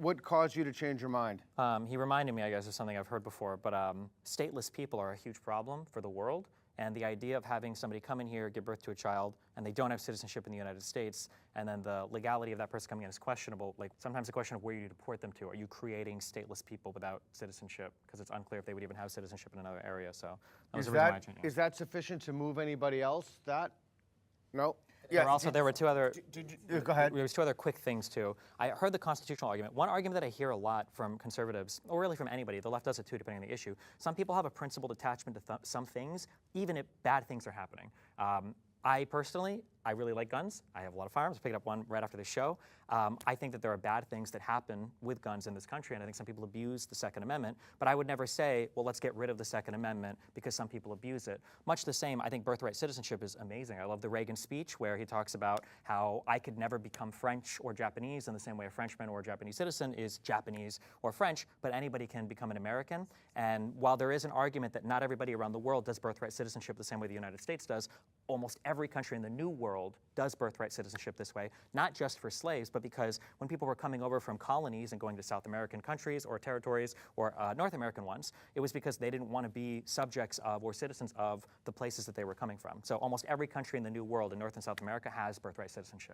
What caused you to change your mind? He reminded me, I guess, of something I've heard before, but stateless people are a huge problem for the world. And the idea of having somebody come in here, give birth to a child, and they don't have citizenship in the United States, and then the legality of that person coming in is questionable. Like sometimes the question of where you deport them to. Are you creating stateless people without citizenship? Because it's unclear if they would even have citizenship in another area. So that was the reason why I changed it. Is that sufficient to move anybody else? No? Yeah, there were two other. Go ahead. There was two other quick things too. I heard the constitutional argument. One argument that I hear a lot from conservatives, or really from anybody, the left does it too, depending on the issue. Some people have a principled attachment to some things, even if bad things are happening. I personally, I really like guns. I have a lot of firearms. I picked up one right after the show. I think that there are bad things that happen with guns in this country, and I think some people abuse the Second Amendment. But I would never say, well, let's get rid of the Second Amendment because some people abuse it. Much the same, I think birthright citizenship is amazing. I love the Reagan speech where he talks about how I could never become French or Japanese in the same way a Frenchman or a Japanese citizen is Japanese or French, but anybody can become an American. And while there is an argument that not everybody around the world does birthright citizenship the same way the United States does, almost every country in the New World does birthright citizenship this way, not just for slaves, but because when people were coming over from colonies and going to South American countries or territories or North American ones, it was because they didn't want to be subjects of or citizens of the places that they were coming from. So almost every country in the New World in North and South America has birthright citizenship.